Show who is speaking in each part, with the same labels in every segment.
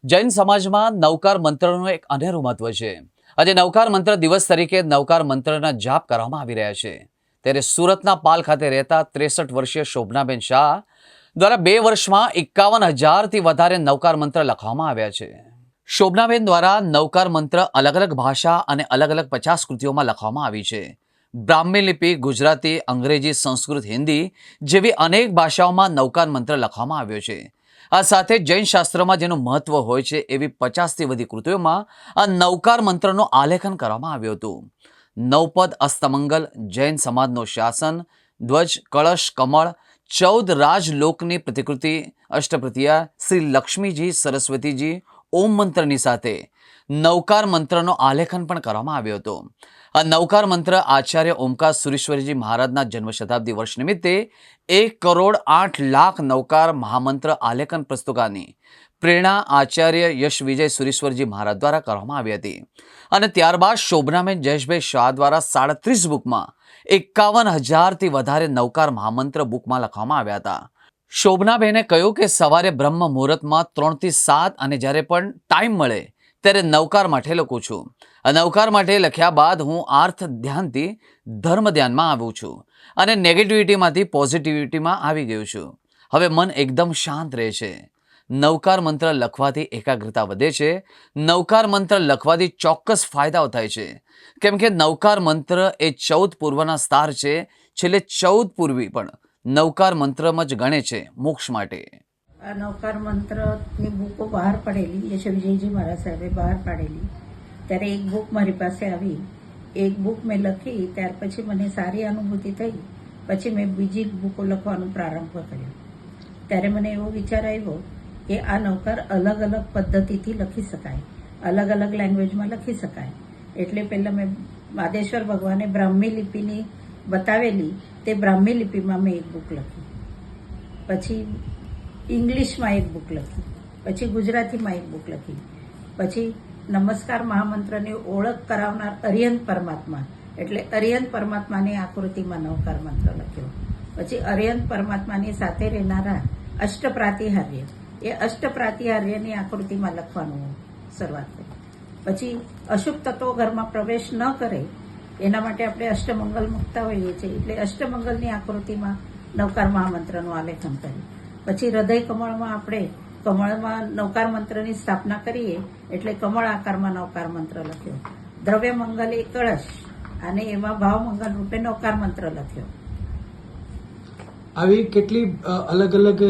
Speaker 1: જૈન સમાજમાં નવકાર મંત્રનું એક અનેરું મહત્વ છે. આજે નવકાર મંત્ર દિવસ તરીકે નવકાર મંત્રના જાપ કરવામાં આવી રહ્યા છે. ત્યારે સુરતના પાલ ખાતે રહેતા 63 વર્ષીય શોભનાબેન શાહ દ્વારા 2 વર્ષમાં 51,000થી વધારે નવકાર મંત્ર લખવામાં આવ્યા છે. શોભનાબેન દ્વારા નવકાર મંત્ર અલગ અલગ ભાષા અને અલગ અલગ 50 કૃતિઓમાં લખવામાં આવી છે. બ્રાહ્મી લિપિ, ગુજરાતી, અંગ્રેજી, સંસ્કૃત, હિન્દી જેવી અનેક ભાષાઓમાં નવકાર મંત્ર લખવામાં આવ્યો છે. આ સાથે જૈન શાસ્ત્રમાં જેનું મહત્વ હોય છે એવી 50થી વધુ કૃતિઓમાં આ નવકાર મંત્રનું આલેખન કરવામાં આવ્યું હતું. નવપદ, અસ્તમંગલ, જૈન સમાજનો શાસન, ધ્વજ, કળશ, કમળ, 14 રાજલોકની પ્રતિકૃતિ, અષ્ટપ્રતિયા, શ્રી લક્ષ્મીજી, સરસ્વતીજી, ઓમ મંત્રની સાથે નવકાર મંત્રનો આલેખન પણ કરવામાં આવ્યો હતો. આ નવકાર મંત્ર આચાર્ય ઓમકાર સુરેશ્વરીજી મહારાજના જન્મ શતાબ્દી વર્ષ નિમિત્તે 1,08,00,000 નવકાર મહામંત્ર આલેખન પુસ્તકાની પ્રેરણા આચાર્ય યશ વિજય સુરેશ્વરજી મહારાજ દ્વારા કરવામાં આવી હતી. અને ત્યારબાદ શોભનાબેન જયેશભાઈ શાહ દ્વારા 37 બુકમાં 51,000થી વધારે નવકાર મહામંત્ર બુકમાં લખવામાં આવ્યા હતા. શોભનાબેને કહ્યું કે સવારે બ્રહ્મ મુહૂર્તમાં 3 થી 7 અને જ્યારે પણ ટાઈમ મળે ત્યારે નવકાર માટે લખું છું. આ નવકાર માટે લખ્યા બાદ હું આર્થ ધ્યાનથી ધર્મ ધ્યાનમાં આવું છું અને નેગેટિવિટીમાંથી પોઝિટિવિટીમાં આવી ગયું છું. હવે મન એકદમ શાંત રહે છે. નવકાર મંત્ર લખવાથી એકાગ્રતા વધે છે. નવકાર મંત્ર લખવાથી ચોક્કસ ફાયદાઓ થાય છે. કેમ કે નવકાર મંત્ર એ 14 પૂર્વના સ્ટાર છે. છેલ્લે 14 પૂર્વી પણ નવકાર મંત્રમાં જ ગણે છે મોક્ષ માટે.
Speaker 2: આ નવકાર મંત્રની બુકો બહાર પડેલી, યશ વિજયજી મહારાજ સાહેબે બહાર પાડેલી. ત્યારે એક બુક મારી પાસે આવી. એક બુક મેં લખી, ત્યાર પછી મને સારી અનુભૂતિ થઈ. પછી મેં બીજી બુકો લખવાનો પ્રારંભ કર્યો. ત્યારે મને એવો વિચાર આવ્યો કે આ નવકાર અલગ અલગ પદ્ધતિથી લખી શકાય, અલગ અલગ લેંગ્વેજમાં લખી શકાય. એટલે પહેલાં મેં માદેશ્વર ભગવાને બ્રાહ્મી લિપિની બતાવેલી તે બ્રાહ્મી લિપિમાં મેં એક બુક લખી. પછી ઇંગ્લિશમાં એક બુક લખી. પછી ગુજરાતીમાં એક બુક લખી. પછી નમસ્કાર મહામંત્રની ઓળખ કરાવનાર અરિયંત પરમાત્મા એટલે અરિયંત પરમાત્માની આકૃતિમાં નવકાર મંત્ર લખ્યો. પછી અરિયંત પરમાત્માની સાથે રહેનારા અષ્ટપ્રાતિહાર્ય એ અષ્ટપ્રાતિહાર્યની આકૃતિમાં લખવાનું શરૂઆત કરી. પછી અશુભ તત્વો ઘરમાં પ્રવેશ ન કરે એના માટે આપણે અષ્ટમંગલ મૂકતા હોઈએ છીએ, એટલે અષ્ટમંગલની આકૃતિમાં નવકાર મહામંત્રનું આલેખન કર્યું. પછી હૃદય કમળમાં આપણે કમળમાં નવકાર મંત્રની સ્થાપના કરીએ એટલે કમળ આકારમાં નવકાર મંત્ર લખ્યો. દ્રવ્ય મંગલ એ કળશ અને એમાં ભાવ મંગલ રૂપે નવકાર મંત્ર લખ્યો.
Speaker 3: આવી કેટલી અલગ અલગ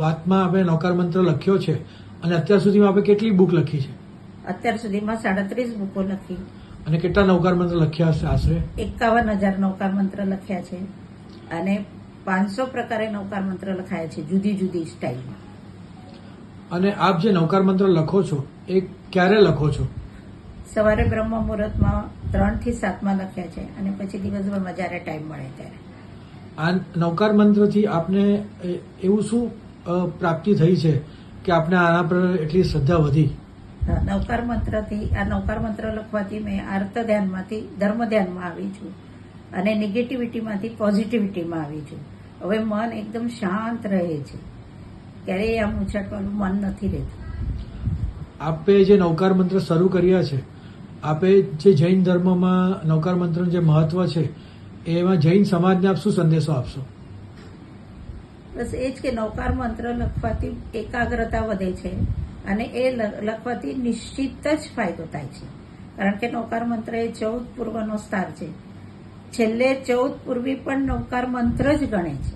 Speaker 3: વાતમાં આપણે નવકાર મંત્ર લખ્યો છે અને અત્યાર સુધીમાં આપણે કેટલી બુક લખી છે?
Speaker 2: અત્યાર સુધીમાં 37 બુકો લખી.
Speaker 3: અને કેટલા નવકાર મંત્ર લખ્યા હશે આશરે?
Speaker 2: 51,000 નવકાર મંત્ર લખ્યા છે અને 500 પ્રકારે નવકાર મંત્ર લખાયા છે, જુદી જુદી સ્ટાઇલમાં.
Speaker 3: અને આપ જે નવકાર મંત્ર લખો છો એ ક્યારે લખો છો?
Speaker 2: સવારે બ્રહ્મ મુહૂર્તમાં 3 થી 7માં લખ્યા છે અને પછી દિવસભરમાં જ્યારે ટાઈમ મળે ત્યારે.
Speaker 3: આ નવકાર મંત્રથી આપને એવું શું પ્રાપ્તિ થઈ છે કે આપને આના પર એટલી શ્રદ્ધા વધી?
Speaker 2: નવકાર મંત્રથી આ નવકાર મંત્ર લખવાથી મેં આર્ત ધ્યાનમાંથી ધર્મ ધ્યાનમાં આવી છું અને નેગેટિવિટીમાંથી પોઝિટિવિટીમાં આવી છું. હવે મન એકદમ શાંત રહે છે, ક્યારેય આમ ઉછાટવાનું મન નથી રહેતું.
Speaker 3: આપે જે નવકાર મંત્ર શરૂ કર્યા છે, આપે જે જૈન ધર્મમાં નવકાર મંત્રનું જે મહત્વ છે એમાં જૈન સમાજને આપ શું સંદેશો આપશો?
Speaker 2: બસ એ જ કે નવકાર મંત્ર લખવાથી એકાગ્રતા વધે છે અને એ લખવાથી નિશ્ચિત જ ફાયદો થાય છે. કારણ કે નવકાર મંત્ર એ 14 પૂર્વનો સ્ટાર છે. છેલ્લે 14 પૂર્વી પણ નવકાર મંત્ર જ ગણે છે.